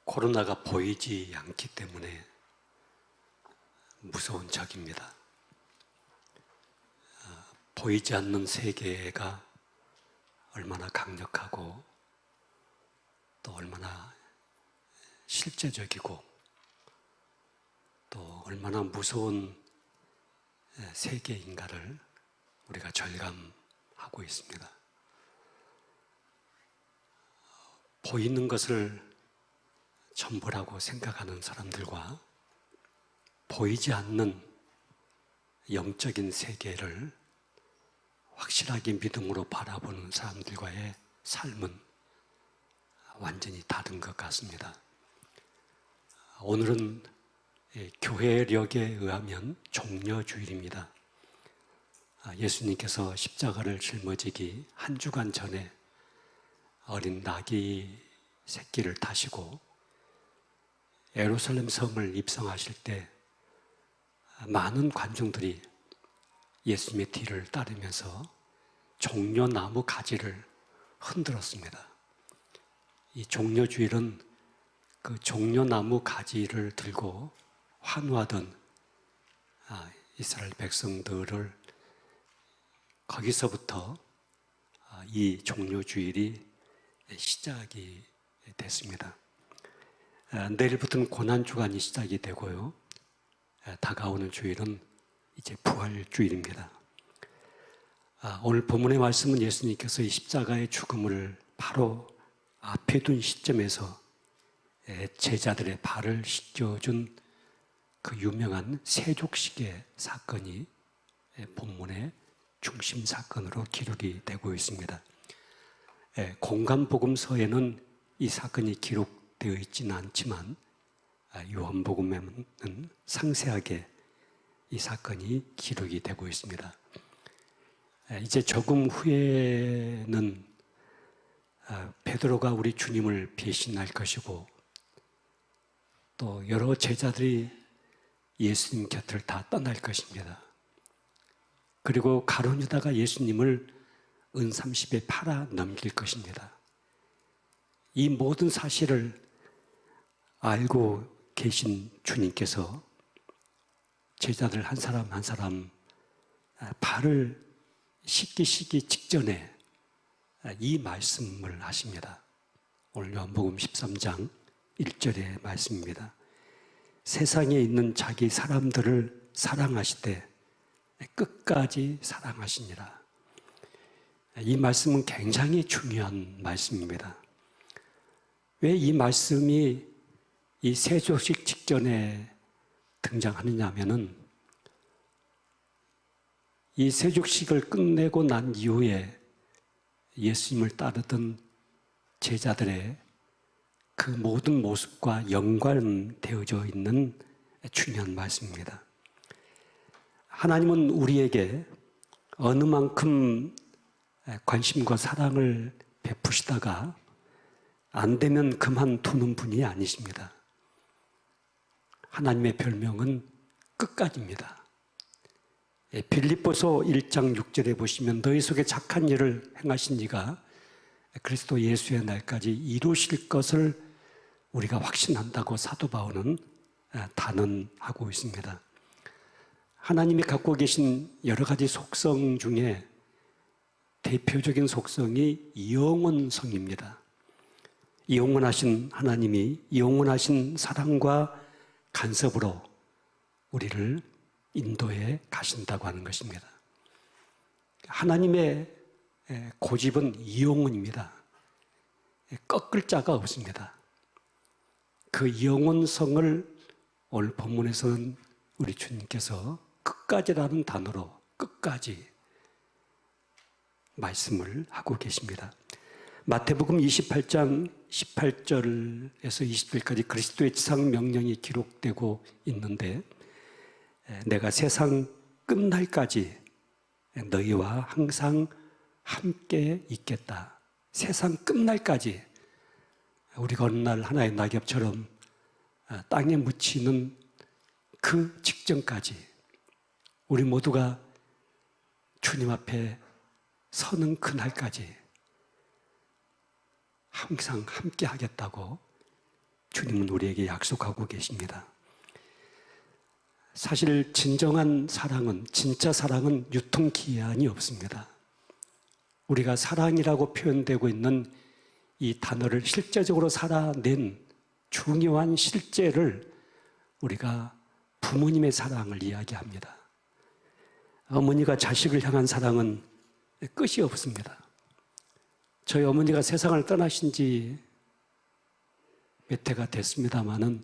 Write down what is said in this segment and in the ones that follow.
코로나가 보이지 않기 때문에 무서운 적입니다. 보이지 않는 세계가 얼마나 강력하고 또 얼마나 실제적이고 또 얼마나 무서운 세계인가를 우리가 절감하고 있습니다. 보이는 것을 전부라고 생각하는 사람들과 보이지 않는 영적인 세계를 확실하게 믿음으로 바라보는 사람들과의 삶은 완전히 다른 것 같습니다. 오늘은 교회력에 의하면 종려주일입니다. 예수님께서 십자가를 짊어지기 한 주간 전에 어린 나귀 새끼를 타시고 예루살렘 성을 입성하실 때 많은 관중들이 예수님의 뒤를 따르면서 종려나무 가지를 흔들었습니다. 이 종려주일은 그 종려나무 가지를 들고 환호하던 이스라엘 백성들을 거기서부터 이 종려주일이 시작이 됐습니다. 내일부터는 고난주간이 시작이 되고요. 다가오는 주일은 이제 부활주일입니다. 오늘 본문의 말씀은 예수님께서 이 십자가의 죽음을 바로 앞에 둔 시점에서 제자들의 발을 씻겨준 그 유명한 세족식의 사건이 본문의 중심 사건으로 기록이 되고 있습니다. 공간복음서에는 이 사건이 기록되어 있지는 않지만 요한복음에는 상세하게 이 사건이 기록이 되고 있습니다. 이제 조금 후에는 베드로가 우리 주님을 배신할 것이고 또 여러 제자들이 예수님 곁을 다 떠날 것입니다. 그리고 가룟 유다가 예수님을 은30에 팔아 넘길 것입니다. 이 모든 사실을 알고 계신 주님께서 제자들 한 사람 한 사람 발을 씻기시기 직전에 이 말씀을 하십니다. 오늘 요한복음 13장 1절의 말씀입니다. 세상에 있는 자기 사람들을 사랑하시되 끝까지 사랑하시니라. 이 말씀은 굉장히 중요한 말씀입니다. 왜 이 말씀이 이 세조식 직전에 등장하느냐 하면은 이 세족식을 끝내고 난 이후에 예수님을 따르던 제자들의 그 모든 모습과 연관되어져 있는 중요한 말씀입니다. 하나님은 우리에게 어느 만큼 관심과 사랑을 베푸시다가 안 되면 그만두는 분이 아니십니다. 하나님의 별명은 끝까지입니다. 빌립보서 1장 6절에 보시면 너희 속에 착한 일을 행하신 이가 그리스도 예수의 날까지 이루실 것을 우리가 확신한다고 사도 바울은 단언하고 있습니다. 하나님이 갖고 계신 여러 가지 속성 중에 대표적인 속성이 영원성입니다. 영원하신 하나님이 영원하신 사랑과 간섭으로 우리를 인도해 가신다고 하는 것입니다. 하나님의 고집은 영원입니다. 꺾을 자가 없습니다. 그 영원성을 오늘 본문에서는 우리 주님께서 끝까지라는 단어로 끝까지 말씀을 하고 계십니다. 마태복음 28장 18절에서 20절까지 그리스도의 지상 명령이 기록되고 있는데 내가 세상 끝날까지 너희와 항상 함께 있겠다. 세상 끝날까지 우리가 어느 날 하나의 낙엽처럼 땅에 묻히는 그 직전까지 우리 모두가 주님 앞에 서는 그날까지 항상 함께 하겠다고 주님은 우리에게 약속하고 계십니다. 사실 진정한 사랑은, 진짜 사랑은 유통기한이 없습니다. 우리가 사랑이라고 표현되고 있는 이 단어를 실제적으로 살아낸 중요한 실제를 우리가 부모님의 사랑을 이야기합니다. 어머니가 자식을 향한 사랑은 끝이 없습니다. 저희 어머니가 세상을 떠나신 지 몇 해가 됐습니다마는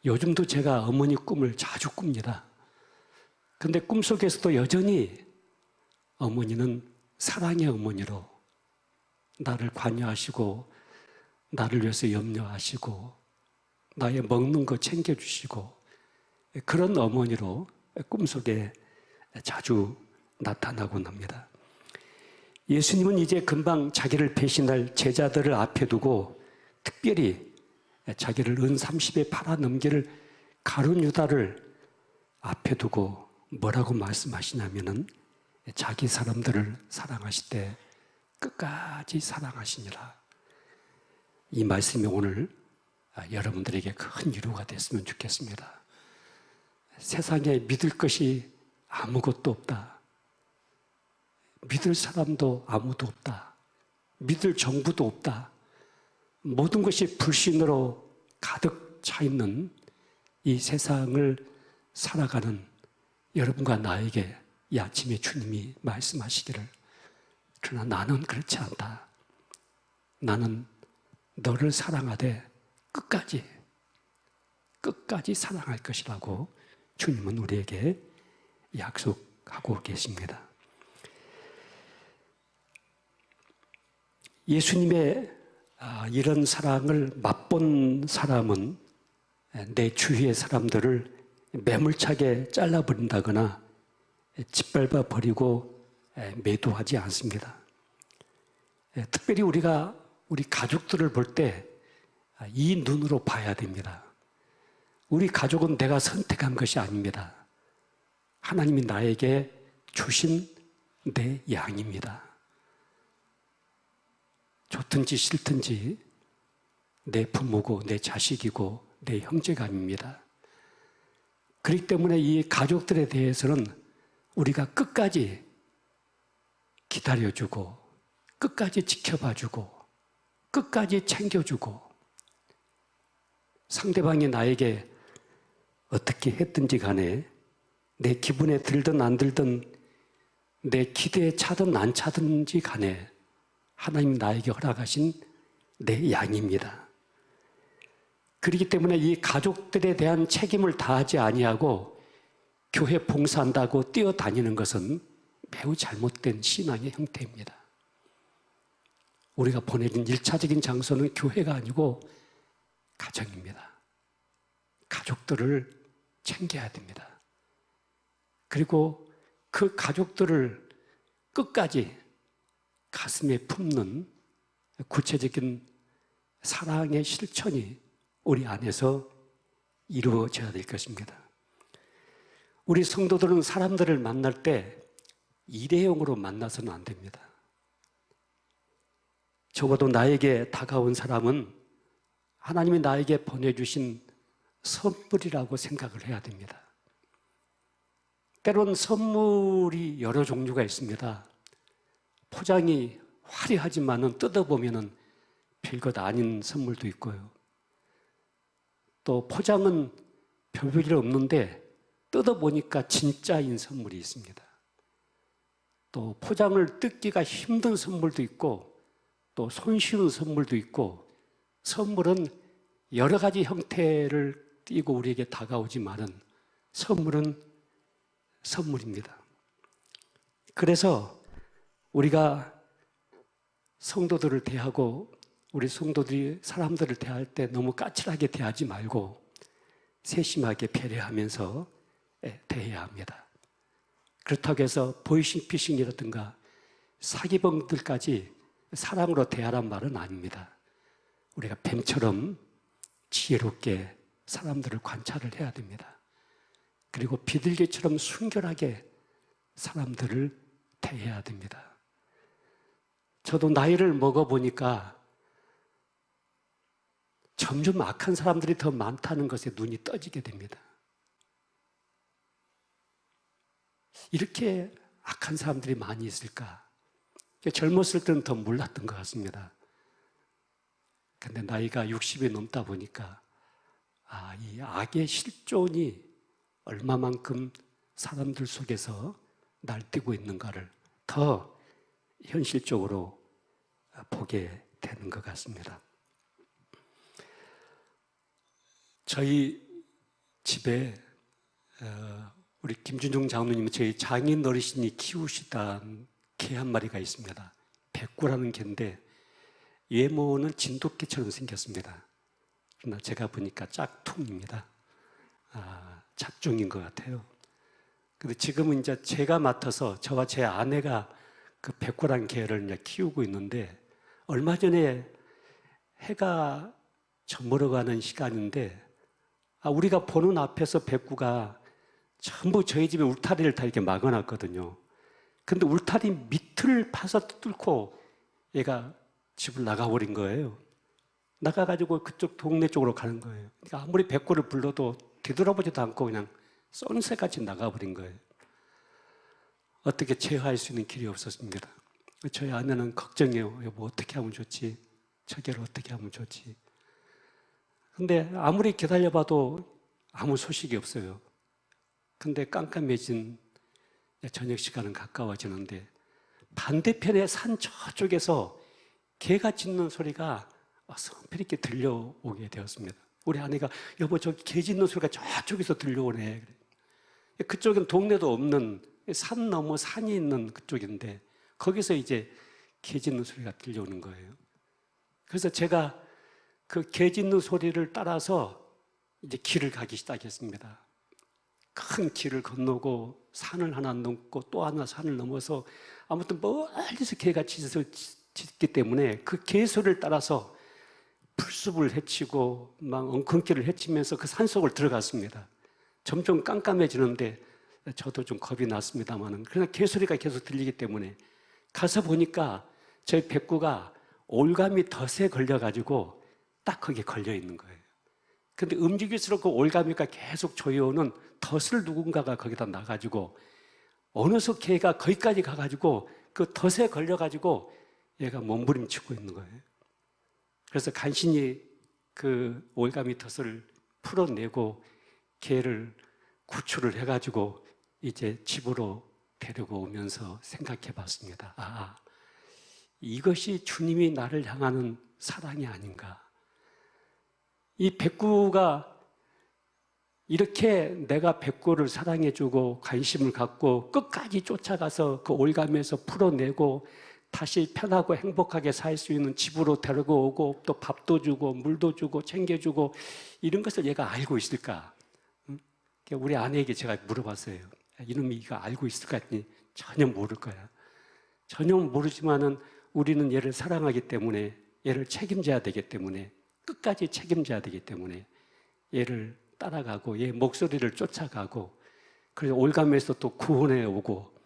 요즘도 제가 어머니 꿈을 자주 꿉니다. 그런데 꿈속에서도 여전히 어머니는 사랑의 어머니로 나를 관여하시고 나를 위해서 염려하시고 나의 먹는 거 챙겨주시고 그런 어머니로 꿈속에 자주 나타나곤 합니다. 예수님은 이제 금방 자기를 배신할 제자들을 앞에 두고 특별히 자기를 은 30에 팔아넘기를 가룟 유다를 앞에 두고 뭐라고 말씀하시냐면은 자기 사람들을 사랑하실 때 끝까지 사랑하시니라. 이 말씀이 오늘 여러분들에게 큰 위로가 됐으면 좋겠습니다. 세상에 믿을 것이 아무것도 없다. 믿을 사람도 아무도 없다. 믿을 정부도 없다. 모든 것이 불신으로 가득 차 있는 이 세상을 살아가는 여러분과 나에게 이 아침에 주님이 말씀하시기를, 그러나 나는 그렇지 않다. 나는 너를 사랑하되 끝까지 사랑할 것이라고 주님은 우리에게 약속하고 계십니다. 예수님의 이런 사랑을 맛본 사람은 내 주위의 사람들을 매몰차게 잘라버린다거나 짓밟아 버리고 매도하지 않습니다. 특별히 우리가 우리 가족들을 볼 때 이 눈으로 봐야 됩니다. 우리 가족은 내가 선택한 것이 아닙니다. 하나님이 나에게 주신 내 양입니다. 좋든지 싫든지 내 부모고 내 자식이고 내 형제감입니다. 그렇기 때문에 이 가족들에 대해서는 우리가 끝까지 기다려주고 끝까지 지켜봐주고 끝까지 챙겨주고 상대방이 나에게 어떻게 했든지 간에 내 기분에 들든 안 들든 내 기대에 차든 안 차든지 간에 하나님 나에게 허락하신 내 양입니다. 그렇기 때문에 이 가족들에 대한 책임을 다하지 아니하고 교회 봉사한다고 뛰어다니는 것은 매우 잘못된 신앙의 형태입니다. 우리가 보내진 1차적인 장소는 교회가 아니고 가정입니다. 가족들을 챙겨야 됩니다. 그리고 그 가족들을 끝까지 가슴에 품는 구체적인 사랑의 실천이 우리 안에서 이루어져야 될 것입니다. 우리 성도들은 사람들을 만날 때 일회용으로 만나서는 안 됩니다. 적어도 나에게 다가온 사람은 하나님이 나에게 보내주신 선물이라고 생각을 해야 됩니다. 때론 선물이 여러 종류가 있습니다. 포장이 화려하지만은 뜯어보면은 별것 아닌 선물도 있고요. 또 포장은 별볼일 없는데 뜯어보니까 진짜인 선물이 있습니다. 또 포장을 뜯기가 힘든 선물도 있고 또 손쉬운 선물도 있고 선물은 여러 가지 형태를 띠고 우리에게 다가오지만은 선물은 선물입니다. 그래서 우리가 성도들을 대하고 우리 성도들이 사람들을 대할 때 너무 까칠하게 대하지 말고 세심하게 배려하면서 대해야 합니다. 그렇다고 해서 보이싱피싱이라든가 사기범들까지 사랑으로 대하란 말은 아닙니다. 우리가 뱀처럼 지혜롭게 사람들을 관찰을 해야 됩니다. 그리고 비둘기처럼 순결하게 사람들을 대해야 됩니다. 저도 나이를 먹어보니까 점점 악한 사람들이 더 많다는 것에 눈이 떠지게 됩니다. 이렇게 악한 사람들이 많이 있을까? 젊었을 때는 더 몰랐던 것 같습니다. 근데 나이가 60이 넘다 보니까 이 악의 실존이 얼마만큼 사람들 속에서 날뛰고 있는가를 더 현실적으로 보게 되는 것 같습니다. 저희 집에 우리 김준종 장로님은 저희 장인 어르신이 키우시던 개 한 마리가 있습니다. 백구라는 개인데 외모는 진돗개처럼 생겼습니다. 그러나 제가 보니까 짝퉁입니다. 작종인 것 같아요. 근데 지금은 이제 제가 맡아서 저와 제 아내가 그 백구란 개를 이제 키우고 있는데, 얼마 전에 해가 저물어가는 시간인데 우리가 보는 앞에서 백구가 전부 저희 집에 울타리를 다 이렇게 막아놨거든요. 근데 울타리 밑을 파서 뚫고 얘가 집을 나가버린 거예요. 나가가지고 그쪽 동네 쪽으로 가는 거예요. 그러니까 아무리 백구를 불러도 뒤돌아보지도 않고 그냥 쏜새같이 나가버린 거예요. 어떻게 제어할 수 있는 길이 없었습니다. 저희 아내는 걱정해요. 여보, 어떻게 하면 좋지? 저게를 어떻게 하면 좋지? 근데 아무리 기다려봐도 아무 소식이 없어요. 근데 깜깜해진 저녁 시간은 가까워지는데 반대편의 산 저쪽에서 개가 짖는 소리가 성필 있게 들려오게 되었습니다. 우리 아내가 여보, 저 개 짖는 소리가 저쪽에서 들려오네. 그쪽은 동네도 없는 산 너머 산이 있는 그쪽인데 거기서 이제 개 짖는 소리가 들려오는 거예요. 그래서 제가 그 개 짖는 소리를 따라서 이제 길을 가기 시작했습니다. 큰 길을 건너고 산을 하나 넘고 또 하나 산을 넘어서 아무튼 멀리서 개가 짖기 때문에 그 개 소리를 따라서 풀숲을 헤치고 막 엉겅퀴를 헤치면서 그 산속을 들어갔습니다. 점점 깜깜해지는데 저도 좀 겁이 났습니다만은 그냥 개 소리가 계속 들리기 때문에 가서 보니까 저희 백구가 올가미 덫에 걸려가지고 딱 거기에 걸려 있는 거예요. 근데 움직일수록 그 올가미가 계속 조여오는 덫을 누군가가 거기다 놔가지고 어느새 개가 거기까지 가가지고 그 덫에 걸려가지고 얘가 몸부림치고 있는 거예요. 그래서 간신히 그 올가미 덫을 풀어내고 개를 구출을 해가지고 이제 집으로 데리고 오면서 생각해 봤습니다. 이것이 주님이 나를 향하는 사랑이 아닌가. 이 백구가 이렇게 내가 백구를 사랑해주고 관심을 갖고 끝까지 쫓아가서 그 올가미에서 풀어내고 다시 편하고 행복하게 살 수 있는 집으로 데리고 오고 또 밥도 주고 물도 주고 챙겨주고 이런 것을 얘가 알고 있을까? 우리 아내에게 제가 물어봤어요. 이놈이 이거 알고 있을까 했더니 전혀 모를 거야. 전혀 모르지만은 우리는 얘를 사랑하기 때문에 얘를 책임져야 되기 때문에 끝까지 책임져야 되기 때문에 얘를 따라가고 얘 목소리를 쫓아가고 그래서 올가미에서 또 구원해 오고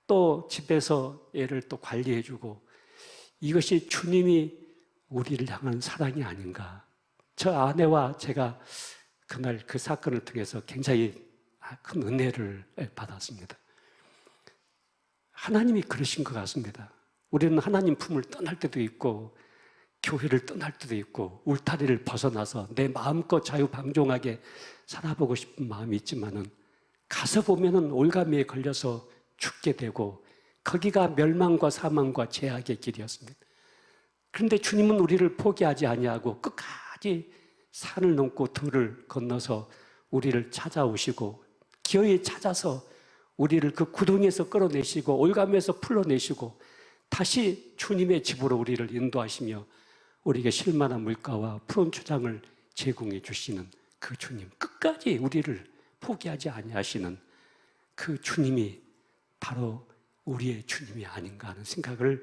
또 집에서 얘를 또 관리해주고 이것이 주님이 우리를 향한 사랑이 아닌가. 저 아내와 제가 그날 그 사건을 통해서 굉장히 큰 은혜를 받았습니다. 하나님이 그러신 것 같습니다. 우리는 하나님 품을 떠날 때도 있고 교회를 떠날 때도 있고 울타리를 벗어나서 내 마음껏 자유방종하게 살아보고 싶은 마음이 있지만은 가서 보면은 올가미에 걸려서 죽게 되고 거기가 멸망과 사망과 죄악의 길이었습니다. 그런데 주님은 우리를 포기하지 아니하고 끝까지 산을 넘고 들을 건너서 우리를 찾아오시고 기어이 찾아서 우리를 그 구덩이에서 끌어내시고 올가미에서 풀어내시고 다시 주님의 집으로 우리를 인도하시며 우리에게 실만한 물가와 푸른 초장을 제공해 주시는 그 주님, 끝까지 우리를 포기하지 아니하시는 그 주님이 바로 우리의 주님이 아닌가 하는 생각을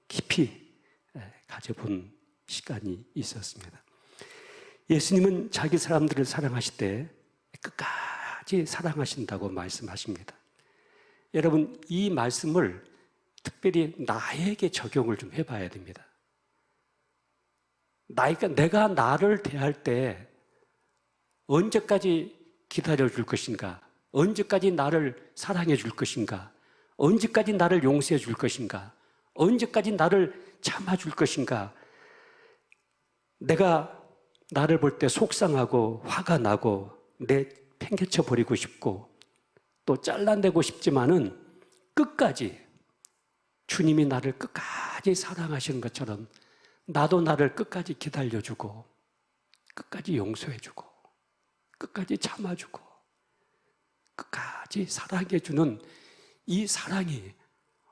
깊이 가져본 시간이 있었습니다. 예수님은 자기 사람들을 사랑하실 때 끝까지 사랑하신다고 말씀하십니다. 여러분, 이 말씀을 특별히 나에게 적용을 좀 해봐야 됩니다. 내가 나를 대할 때 언제까지 기다려줄 것인가? 언제까지 나를 사랑해 줄 것인가? 언제까지 나를 용서해 줄 것인가? 언제까지 나를 참아줄 것인가? 내가 나를 볼 때 속상하고 화가 나고 팽개쳐 버리고 싶고 또 잘라내고 싶지만은 끝까지 주님이 나를 끝까지 사랑하시는 것처럼 나도 나를 끝까지 기다려주고 끝까지 용서해주고 끝까지 참아주고 끝까지 사랑해주는 이 사랑이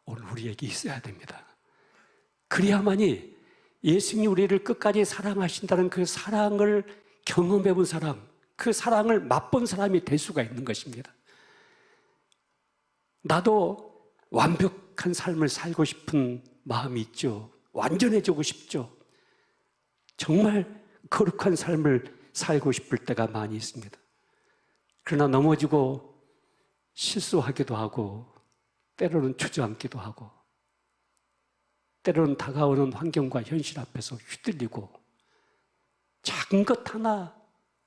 오늘 우리에게 있어야 됩니다. 그래야만이 예수님이 우리를 끝까지 사랑하신다는 그 사랑을 경험해 본 사람, 그 사랑을 맛본 사람이 될 수가 있는 것입니다. 나도 완벽한 삶을 살고 싶은 마음이 있죠. 완전해지고 싶죠. 정말 거룩한 삶을 살고 싶을 때가 많이 있습니다. 그러나 넘어지고 실수하기도 하고 때로는 주저앉기도 하고 때로는 다가오는 환경과 현실 앞에서 휘둘리고 작은 것 하나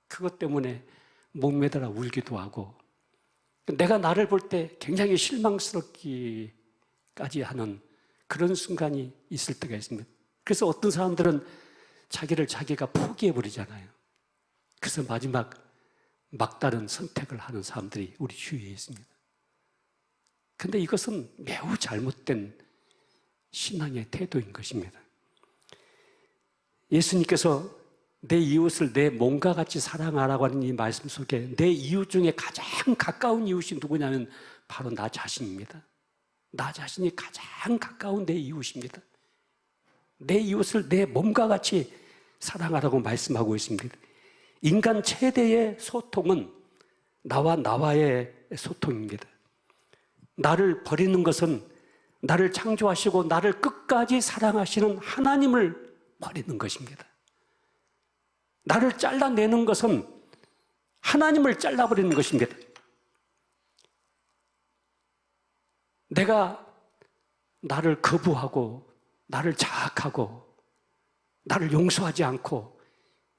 그것 때문에 목매달아 울기도 하고 내가 나를 볼 때 굉장히 실망스럽기까지 하는 그런 순간이 있을 때가 있습니다. 그래서 어떤 사람들은 자기가 포기해버리잖아요. 그래서 마지막 막다른 선택을 하는 사람들이 우리 주위에 있습니다. 그런데 이것은 매우 잘못된 신앙의 태도인 것입니다. 예수님께서 내 이웃을 내 몸과 같이 사랑하라고 하는 이 말씀 속에 내 이웃 중에 가장 가까운 이웃이 누구냐면 바로 나 자신입니다. 나 자신이 가장 가까운 내 이웃입니다. 내 이웃을 내 몸과 같이 사랑하라고 말씀하고 있습니다. 인간 최대의 소통은 나와의 소통입니다. 나를 버리는 것은 나를 창조하시고 나를 끝까지 사랑하시는 하나님을 버리는 것입니다. 나를 잘라내는 것은 하나님을 잘라버리는 것입니다. 내가 나를 거부하고 나를 자학하고 나를 용서하지 않고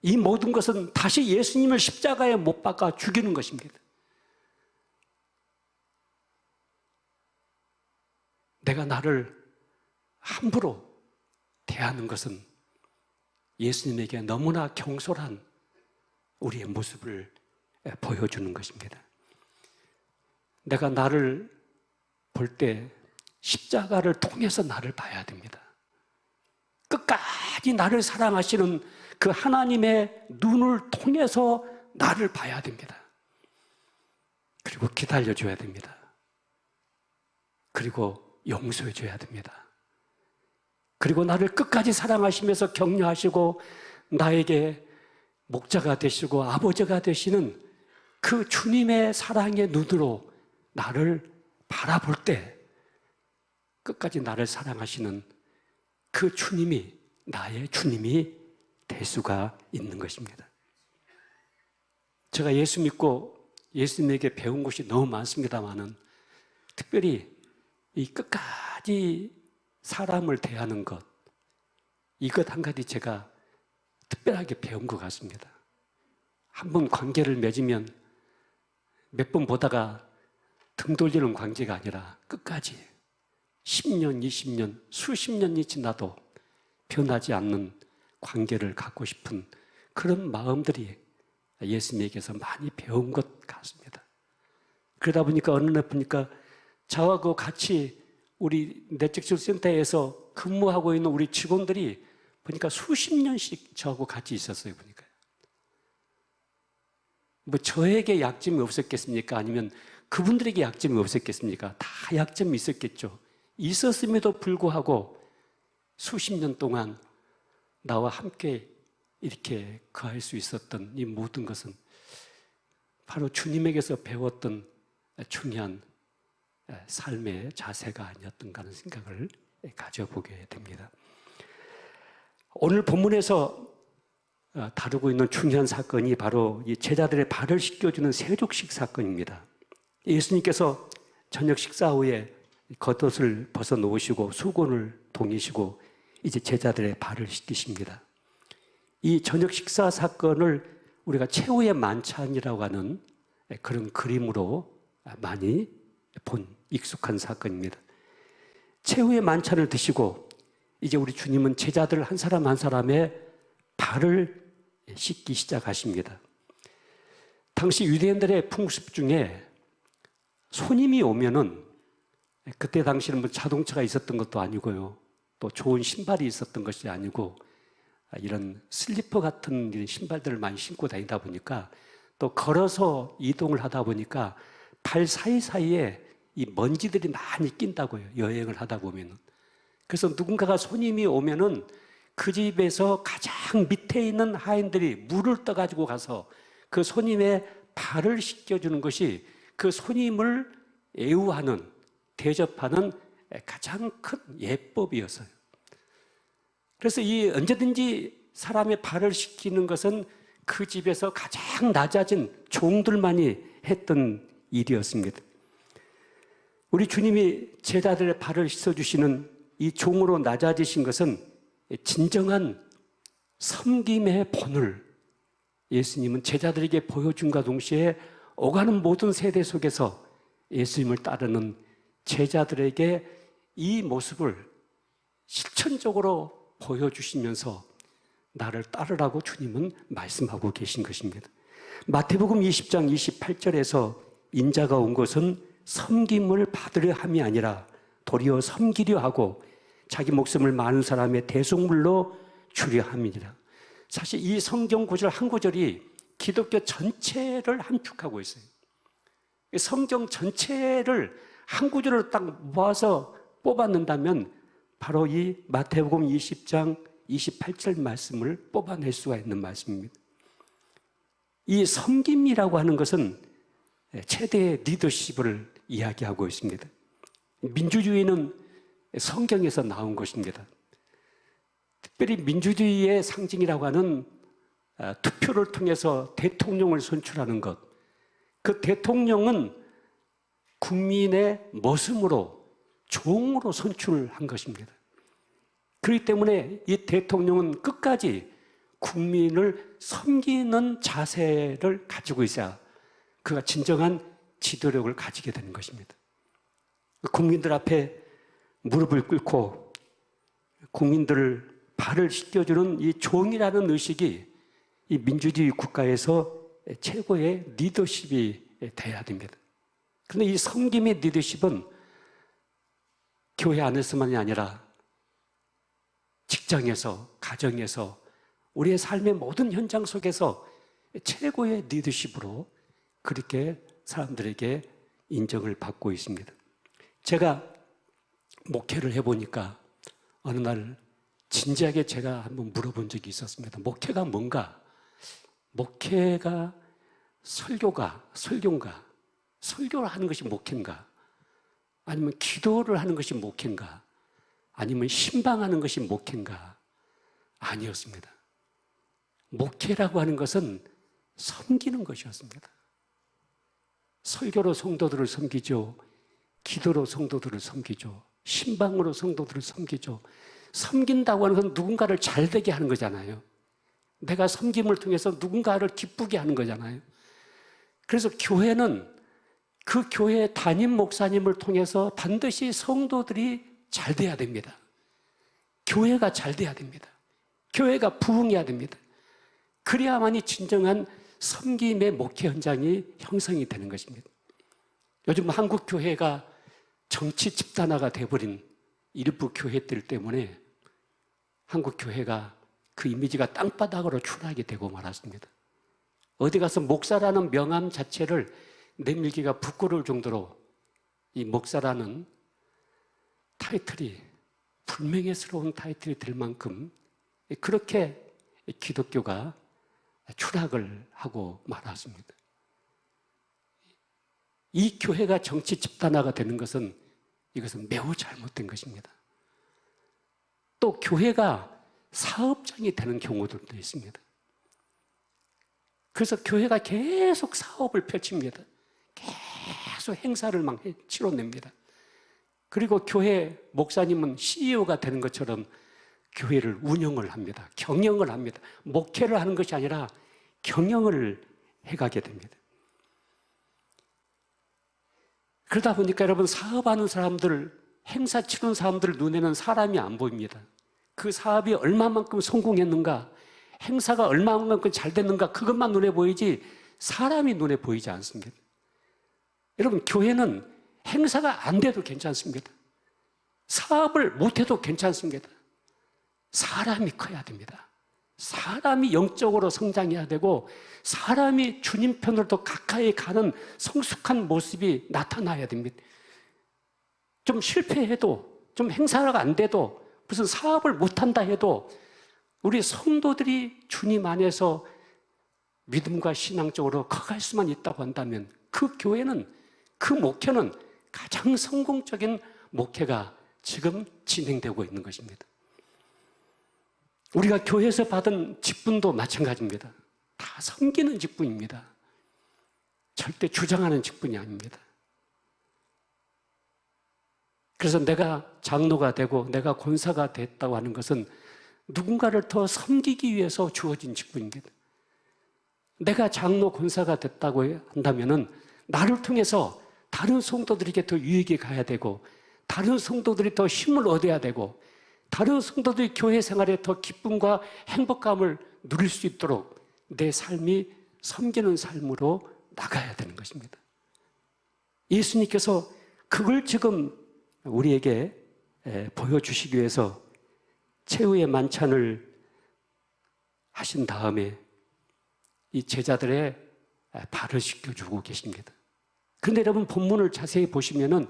이 모든 것은 다시 예수님을 십자가에 못 박아 죽이는 것입니다. 내가 나를 함부로 대하는 것은 예수님에게 너무나 경솔한 우리의 모습을 보여주는 것입니다. 내가 나를 볼 때 십자가를 통해서 나를 봐야 됩니다. 끝까지 나를 사랑하시는 그 하나님의 눈을 통해서 나를 봐야 됩니다. 그리고 기다려줘야 됩니다. 그리고 용서해줘야 됩니다. 그리고 나를 끝까지 사랑하시면서 격려하시고 나에게 목자가 되시고 아버지가 되시는 그 주님의 사랑의 눈으로 나를 바라볼 때 끝까지 나를 사랑하시는 그 주님이 나의 주님이 될 수가 있는 것입니다. 제가 예수 믿고 예수님에게 배운 것이 너무 많습니다만은 특별히 이 끝까지 사람을 대하는 것, 이것 한 가지 제가 특별하게 배운 것 같습니다. 한 번 관계를 맺으면 몇 번 보다가 등 돌리는 관계가 아니라 끝까지 10년, 20년, 수십 년이 지나도 변하지 않는 관계를 갖고 싶은 그런 마음들이 예수님에게서 많이 배운 것 같습니다. 그러다 보니까 어느 날 보니까 저와 그 같이 우리 내적지원센터에서 근무하고 있는 우리 직원들이 보니까 수십 년씩 저하고 같이 있었어요. 보니까 뭐 저에게 약점이 없었겠습니까? 아니면 그분들에게 약점이 없었겠습니까? 다 약점이 있었겠죠. 있었음에도 불구하고 수십 년 동안 나와 함께 이렇게 거할 수 있었던 이 모든 것은 바로 주님에게서 배웠던 중요한 삶의 자세가 아니었던가 하는 생각을 가져보게 됩니다. 오늘 본문에서 다루고 있는 중요한 사건이 바로 이 제자들의 발을 씻겨주는 세족식 사건입니다. 예수님께서 저녁 식사 후에 겉옷을 벗어놓으시고 수건을 동이시고 이제 제자들의 발을 씻기십니다. 이 저녁 식사 사건을 우리가 최후의 만찬이라고 하는 그런 그림으로 많이 본 익숙한 사건입니다. 최후의 만찬을 드시고 이제 우리 주님은 제자들 한 사람 한 사람의 발을 씻기 시작하십니다. 당시 유대인들의 풍습 중에 손님이 오면은, 그때 당시는 뭐 자동차가 있었던 것도 아니고요, 또 좋은 신발이 있었던 것이 아니고 이런 슬리퍼 같은 이런 신발들을 많이 신고 다니다 보니까, 또 걸어서 이동을 하다 보니까 발 사이사이에 이 먼지들이 많이 낀다고요, 여행을 하다 보면은. 그래서 누군가가 손님이 오면은 그 집에서 가장 밑에 있는 하인들이 물을 떠가지고 가서 그 손님의 발을 씻겨주는 것이 그 손님을 애우하는, 대접하는 가장 큰 예법이었어요. 그래서 이 언제든지 사람의 발을 씻기는 것은 그 집에서 가장 낮아진 종들만이 했던 일이었습니다. 우리 주님이 제자들의 발을 씻어주시는 이 종으로 낮아지신 것은 진정한 섬김의 본을 예수님은 제자들에게 보여준과 동시에 오가는 모든 세대 속에서 예수님을 따르는 제자들에게 이 모습을 실천적으로 보여주시면서 나를 따르라고 주님은 말씀하고 계신 것입니다. 마태복음 20장 28절에서 인자가 온 것은 섬김을 받으려 함이 아니라 도리어 섬기려 하고 자기 목숨을 많은 사람의 대속물로 주려 함이니라. 사실 이 성경 구절 한 구절이 기독교 전체를 함축하고 있어요. 성경 전체를 한 구절로 딱 모아서 뽑아낸다면 바로 이 마태복음 20장 28절 말씀을 뽑아낼 수가 있는 말씀입니다. 이 섬김이라고 하는 것은 최대의 리더십을 이야기하고 있습니다. 민주주의는 성경에서 나온 것입니다. 특별히 민주주의의 상징이라고 하는 투표를 통해서 대통령을 선출하는 것, 그 대통령은 국민의 머슴으로, 종으로 선출한 것입니다. 그렇기 때문에 이 대통령은 끝까지 국민을 섬기는 자세를 가지고 있어야 그가 진정한 지도력을 가지게 되는 것입니다. 국민들 앞에 무릎을 꿇고 국민들을 발을 씻겨주는 이 종이라는 의식이 이 민주주의 국가에서 최고의 리더십이 돼야 됩니다. 그런데 이 섬김의 리더십은 교회 안에서만이 아니라 직장에서, 가정에서, 우리의 삶의 모든 현장 속에서 최고의 리더십으로 그렇게 사람들에게 인정을 받고 있습니다. 제가 목회를 해보니까 어느 날 진지하게 제가 한번 물어본 적이 있었습니다. 목회가 뭔가? 목회가 설교인가? 설교를 하는 것이 목회인가? 아니면 기도를 하는 것이 목회인가? 아니면 신방하는 것이 목회인가? 아니었습니다. 목회라고 하는 것은 섬기는 것이었습니다. 설교로 성도들을 섬기죠. 기도로 성도들을 섬기죠. 신방으로 성도들을 섬기죠. 섬긴다고 하는 건 누군가를 잘되게 하는 거잖아요. 내가 섬김을 통해서 누군가를 기쁘게 하는 거잖아요. 그래서 교회는 그 교회의 담임 목사님을 통해서 반드시 성도들이 잘 돼야 됩니다. 교회가 잘 돼야 됩니다. 교회가 부흥해야 됩니다. 그래야만이 진정한 섬김의 목회 현장이 형성이 되는 것입니다. 요즘 한국 교회가 정치 집단화가 돼버린 일부 교회들 때문에 한국 교회가 그 이미지가 땅바닥으로 추락이 되고 말았습니다. 어디 가서 목사라는 명함 자체를 내밀기가 부끄러울 정도로 이 목사라는 타이틀이 불명예스러운 타이틀이 될 만큼 그렇게 기독교가 추락을 하고 말았습니다. 이 교회가 정치 집단화가 되는 것은 이것은 매우 잘못된 것입니다. 또 교회가 사업장이 되는 경우들도 있습니다. 그래서 교회가 계속 사업을 펼칩니다. 계속 행사를 막 치러냅니다. 그리고 교회 목사님은 CEO가 되는 것처럼 교회를 운영을 합니다. 경영을 합니다. 목회를 하는 것이 아니라 경영을 해가게 됩니다. 그러다 보니까 여러분, 사업하는 사람들, 행사 치르는 사람들 눈에는 사람이 안 보입니다. 그 사업이 얼마만큼 성공했는가, 행사가 얼마만큼 잘 됐는가, 그것만 눈에 보이지 사람이 눈에 보이지 않습니다. 여러분, 교회는 행사가 안 돼도 괜찮습니다. 사업을 못해도 괜찮습니다. 사람이 커야 됩니다. 사람이 영적으로 성장해야 되고, 사람이 주님 편으로 더 가까이 가는 성숙한 모습이 나타나야 됩니다. 좀 실패해도, 좀 행사가 안 돼도, 무슨 사업을 못한다 해도 우리 성도들이 주님 안에서 믿음과 신앙적으로 커갈 수만 있다고 한다면 그 교회는, 그 목회는 가장 성공적인 목회가 지금 진행되고 있는 것입니다. 우리가 교회에서 받은 직분도 마찬가지입니다. 다 섬기는 직분입니다. 절대 주장하는 직분이 아닙니다. 그래서 내가 장로가 되고 내가 권사가 됐다고 하는 것은 누군가를 더 섬기기 위해서 주어진 직분입니다. 내가 장로 권사가 됐다고 한다면은 나를 통해서 다른 성도들에게 더 유익이 가야 되고, 다른 성도들이 더 힘을 얻어야 되고, 다른 성도들이 교회 생활에 더 기쁨과 행복감을 누릴 수 있도록 내 삶이 섬기는 삶으로 나가야 되는 것입니다. 예수님께서 그걸 지금 우리에게 보여주시기 위해서 최후의 만찬을 하신 다음에 이 제자들의 발을 씻겨주고 계십니다. 그런데 여러분, 본문을 자세히 보시면은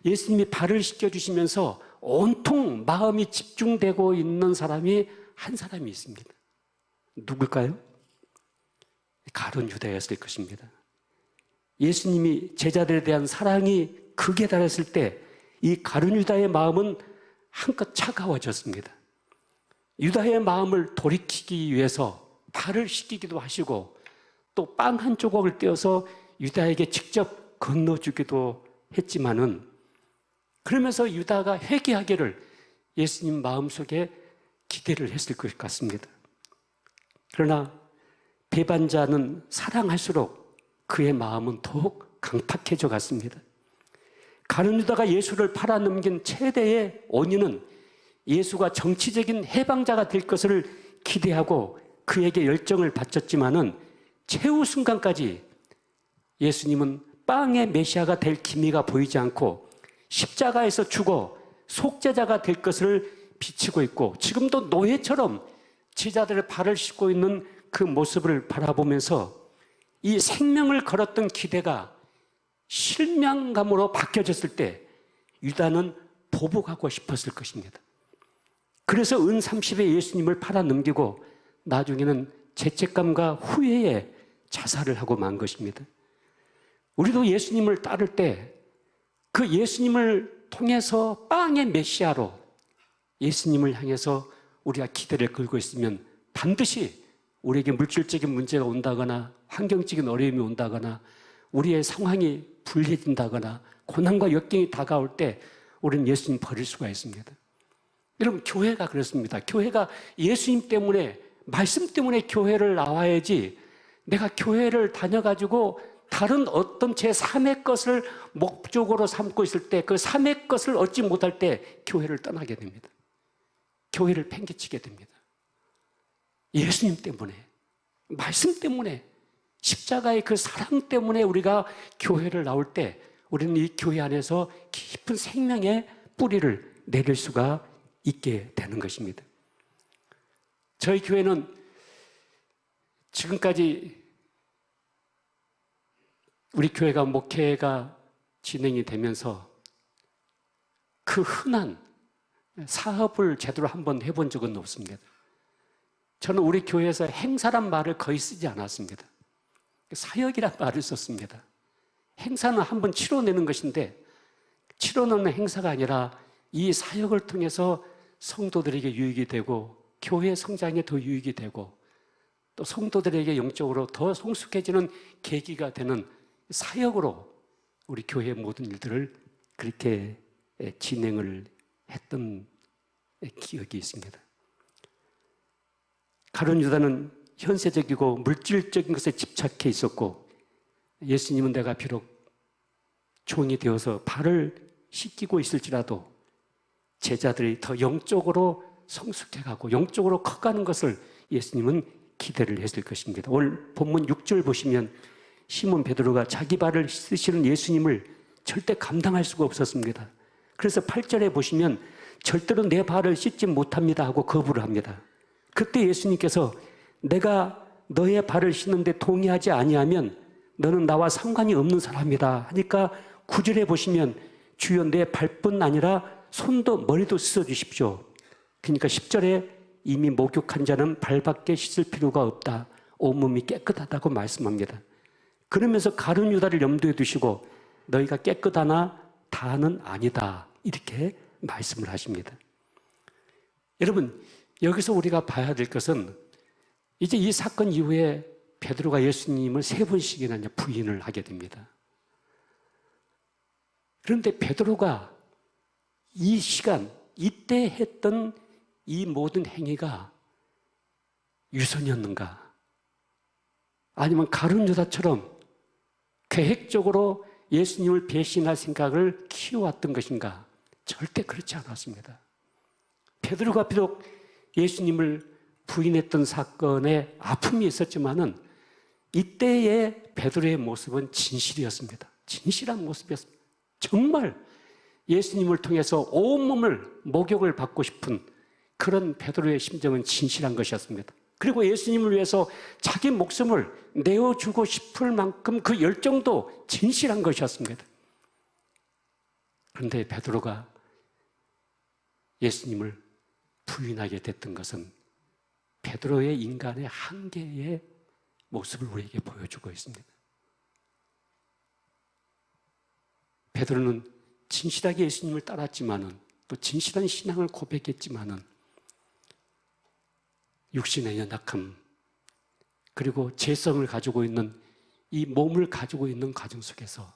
예수님이 발을 씻겨주시면서 온통 마음이 집중되고 있는 사람이 한 사람이 있습니다. 누굴까요? 가룟 유다였을 것입니다. 예수님이 제자들에 대한 사랑이 극에 달했을 때 이 가룟 유다의 마음은 한껏 차가워졌습니다. 유다의 마음을 돌이키기 위해서 발을 씻기기도 하시고 또 빵 한 조각을 떼어서 유다에게 직접 건너주기도 했지만은, 그러면서 유다가 회개하기를 예수님 마음속에 기대를 했을 것 같습니다. 그러나 배반자는 사랑할수록 그의 마음은 더욱 강팍해져 갔습니다. 가룟 유다가 예수를 팔아넘긴 최대의 원인은 예수가 정치적인 해방자가 될 것을 기대하고 그에게 열정을 바쳤지만은 최후 순간까지 예수님은 빵의 메시아가 될 기미가 보이지 않고 십자가에서 죽어 속죄자가 될 것을 비치고 있고, 지금도 노예처럼 제자들의 발을 씻고 있는 그 모습을 바라보면서 이 생명을 걸었던 기대가 실망감으로 바뀌어졌을 때 유다는 보복하고 싶었을 것입니다. 그래서 은 30에 예수님을 팔아넘기고 나중에는 죄책감과 후회에 자살을 하고 만 것입니다. 우리도 예수님을 따를 때 그 예수님을 통해서 빵의 메시아로 예수님을 향해서 우리가 기대를 걸고 있으면 반드시 우리에게 물질적인 문제가 온다거나 환경적인 어려움이 온다거나 우리의 상황이 불리해진다거나 고난과 역경이 다가올 때 우리는 예수님 버릴 수가 있습니다. 여러분, 교회가 그렇습니다. 교회가 예수님 때문에, 말씀 때문에 교회를 나와야지, 내가 교회를 다녀가지고 다른 어떤 제 3의 것을 목적으로 삼고 있을 때, 그 3의 것을 얻지 못할 때 교회를 떠나게 됩니다. 교회를 팽개치게 됩니다. 예수님 때문에, 말씀 때문에, 십자가의 그 사랑 때문에 우리가 교회를 나올 때 우리는 이 교회 안에서 깊은 생명의 뿌리를 내릴 수가 있게 되는 것입니다. 저희 교회는 지금까지 우리 교회가 목회가 진행이 되면서 그 흔한 사업을 제대로 한번 해본 적은 없습니다. 저는 우리 교회에서 행사란 말을 거의 쓰지 않았습니다. 사역이란 말을 썼습니다. 행사는 한번 치러내는 것인데, 치러내는 행사가 아니라 이 사역을 통해서 성도들에게 유익이 되고 교회 성장에 더 유익이 되고 또 성도들에게 영적으로 더 성숙해지는 계기가 되는 사역으로 우리 교회의 모든 일들을 그렇게 진행을 했던 기억이 있습니다. 가룟 유다는 현세적이고 물질적인 것에 집착해 있었고, 예수님은 내가 비록 종이 되어서 발을 씻기고 있을지라도 제자들이 더 영적으로 성숙해가고 영적으로 커가는 것을 예수님은 기대를 했을 것입니다. 오늘 본문 6절 보시면 시몬 베드로가 자기 발을 씻으시는 예수님을 절대 감당할 수가 없었습니다. 그래서 8절에 보시면 절대로 내 발을 씻지 못합니다 하고 거부를 합니다. 그때 예수님께서 내가 너의 발을 씻는데 동의하지 아니하면 너는 나와 상관이 없는 사람이다 하니까 9절에 보시면 주여 내 발뿐 아니라 손도 머리도 씻어 주십시오. 그러니까 10절에 이미 목욕한 자는 발밖에 씻을 필요가 없다. 온몸이 깨끗하다고 말씀합니다. 그러면서 가룟 유다를 염두에 두시고 너희가 깨끗하나 다는 아니다. 이렇게 말씀을 하십니다. 여러분, 여기서 우리가 봐야 될 것은 이제 이 사건 이후에 베드로가 예수님을 3번씩이나 부인을 하게 됩니다. 그런데 베드로가 이 시간, 이때 했던 이 모든 행위가 유선이었는가? 아니면 가룟 유다처럼 계획적으로 예수님을 배신할 생각을 키워왔던 것인가? 절대 그렇지 않았습니다. 베드로가 비록 예수님을 부인했던 사건에 아픔이 있었지만은 이때의 베드로의 모습은 진실이었습니다. 진실한 모습이었습니다. 정말 예수님을 통해서 온몸을 목욕을 받고 싶은 그런 베드로의 심정은 진실한 것이었습니다. 그리고 예수님을 위해서 자기 목숨을 내어주고 싶을 만큼 그 열정도 진실한 것이었습니다. 그런데 베드로가 예수님을 부인하게 됐던 것은 베드로의 인간의 한계의 모습을 우리에게 보여주고 있습니다. 베드로는 진실하게 예수님을 따랐지만은 또 진실한 신앙을 고백했지만은 육신의 연약함 그리고 죄성을 가지고 있는 이 몸을 가지고 있는 과정 속에서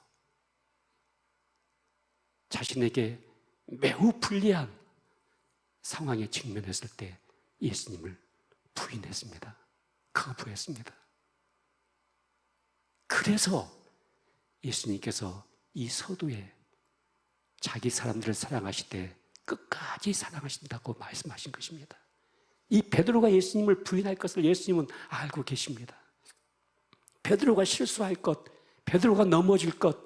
자신에게 매우 불리한 상황에 직면했을 때 예수님을 부인했습니다. 거부했습니다. 그래서 예수님께서 이 서두에 자기 사람들을 사랑하실 때 끝까지 사랑하신다고 말씀하신 것입니다. 이 베드로가 예수님을 부인할 것을 예수님은 알고 계십니다. 베드로가 실수할 것, 베드로가 넘어질 것,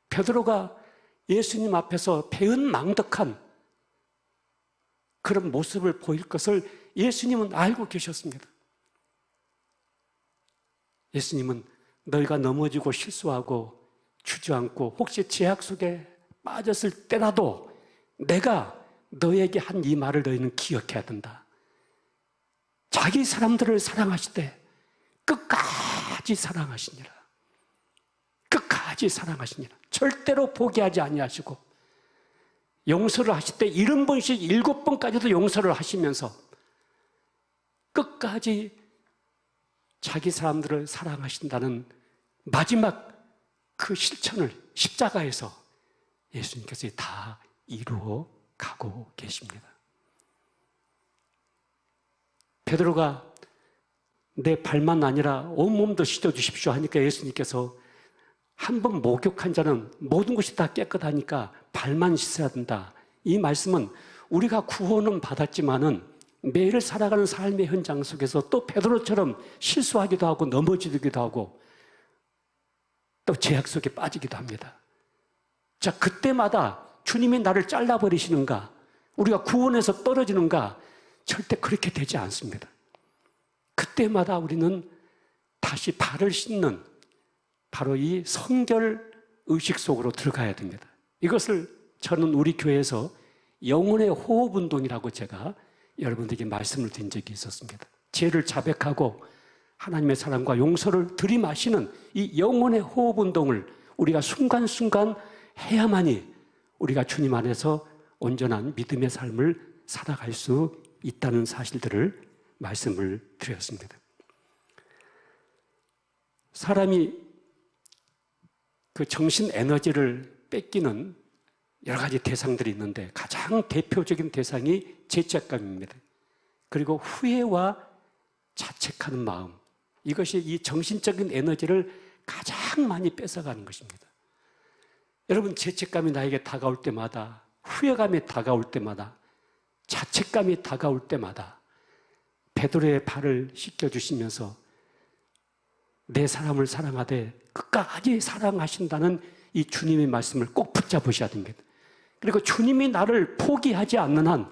베드로가 예수님 앞에서 배은망덕한 그런 모습을 보일 것을 예수님은 알고 계셨습니다. 예수님은 너희가 넘어지고 실수하고 주저앉고 혹시 죄악 속에 빠졌을 때라도 내가 너에게 한 이 말을 너희는 기억해야 된다. 자기 사람들을 사랑하실 때 끝까지 사랑하시니라. 끝까지 사랑하시니라. 절대로 포기하지 아니하시고 용서를 하실 때 70번씩 7번까지도 용서를 하시면서 끝까지 자기 사람들을 사랑하신다는 마지막 그 실천을 십자가에서 예수님께서 다 이루어 가고 계십니다. 베드로가 내 발만 아니라 온몸도 씻어주십시오 하니까 예수님께서 한 번 목욕한 자는 모든 것이 다 깨끗하니까 발만 씻어야 된다. 이 말씀은 우리가 구원은 받았지만은 매일 살아가는 삶의 현장 속에서 또 베드로처럼 실수하기도 하고 넘어지기도 하고 또 죄악 속에 빠지기도 합니다. 자, 그때마다 주님이 나를 잘라버리시는가? 우리가 구원에서 떨어지는가? 절대 그렇게 되지 않습니다. 그때마다 우리는 다시 발을 씻는 바로 이 성결 의식 속으로 들어가야 됩니다. 이것을 저는 우리 교회에서 영혼의 호흡 운동이라고 제가 여러분들에게 말씀을 드린 적이 있었습니다. 죄를 자백하고 하나님의 사랑과 용서를 들이마시는 이 영혼의 호흡 운동을 우리가 순간순간 해야만이 우리가 주님 안에서 온전한 믿음의 삶을 살아갈 수 있다는 사실들을 말씀을 드렸습니다. 사람이 그 정신 에너지를 뺏기는 여러 가지 대상들이 있는데 가장 대표적인 대상이 죄책감입니다. 그리고 후회와 자책하는 마음, 이것이 이 정신적인 에너지를 가장 많이 뺏어가는 것입니다. 여러분, 죄책감이 나에게 다가올 때마다, 후회감이 다가올 때마다, 자책감이 다가올 때마다 베드로의 발을 씻겨주시면서 내 사람을 사랑하되 끝까지 사랑하신다는 이 주님의 말씀을 꼭 붙잡으셔야 됩니다. 그리고 주님이 나를 포기하지 않는 한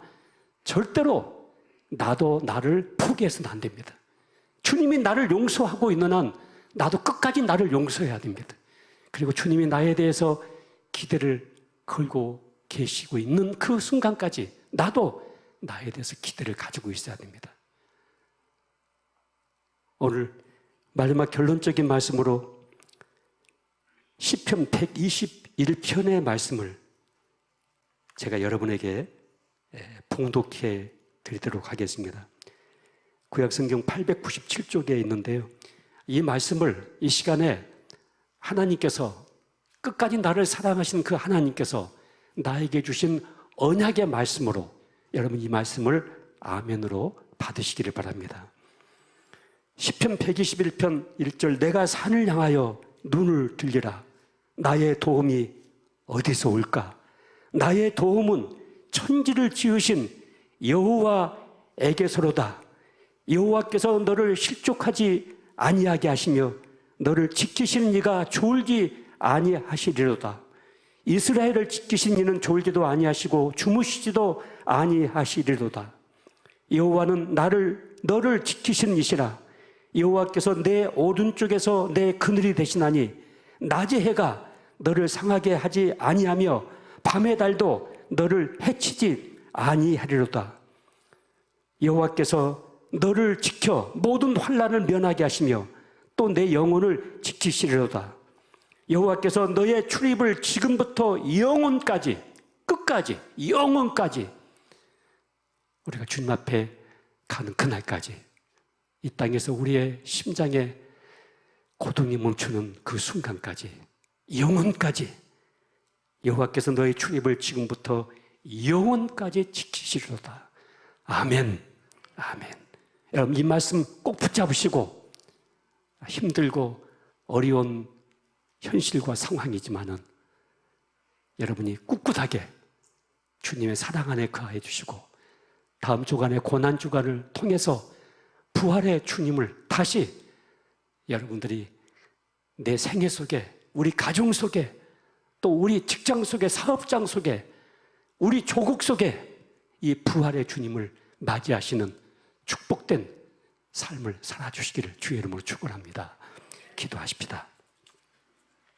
절대로 나도 나를 포기해서는 안 됩니다. 주님이 나를 용서하고 있는 한 나도 끝까지 나를 용서해야 됩니다. 그리고 주님이 나에 대해서 기대를 걸고 계시고 있는 그 순간까지 나도 나에 대해서 기대를 가지고 있어야 됩니다. 오늘 마지막 결론적인 말씀으로 시편 121편의 말씀을 제가 여러분에게 봉독해 드리도록 하겠습니다. 구약성경 897쪽에 있는데요. 이 말씀을 이 시간에 하나님께서, 끝까지 나를 사랑하신 그 하나님께서 나에게 주신 언약의 말씀으로 여러분 이 말씀을 아멘으로 받으시기를 바랍니다. 시편 121편 1절, 내가 산을 향하여 눈을 들리라. 나의 도움이 어디서 올까? 나의 도움은 천지를 지으신 여호와에게서로다. 여호와께서 너를 실족하지 아니하게 하시며 너를 지키시는 이가 졸지 아니하시리로다. 이스라엘을 지키신 이는 졸지도 아니하시고 주무시지도 아니하시리로다. 여호와는 너를 지키시는 이시라. 여호와께서 내 오른쪽에서 내 그늘이 되시나니 낮의 해가 너를 상하게 하지 아니하며 밤의 달도 너를 해치지 아니하리로다. 여호와께서 너를 지켜 모든 환난을 면하게 하시며 또 내 영혼을 지키시리로다. 여호와께서 너의 출입을 지금부터 영원까지, 끝까지, 영원까지, 우리가 주님 앞에 가는 그날까지, 이 땅에서 우리의 심장에 고통이 멈추는 그 순간까지, 영원까지 여호와께서 너의 출입을 지금부터 영원까지 지키시리로다. 아멘, 아멘. 여러분 이 말씀 꼭 붙잡으시고, 힘들고 어려운 현실과 상황이지만은 여러분이 꿋꿋하게 주님의 사랑 안에 거하여 주시고 다음 주간의 고난 주간을 통해서 부활의 주님을 다시 여러분들이 내 생애 속에, 우리 가정 속에, 또 우리 직장 속에, 사업장 속에, 우리 조국 속에 이 부활의 주님을 맞이하시는 축복된 삶을 살아주시기를 주의 이름으로 축원합니다. 기도하십시다.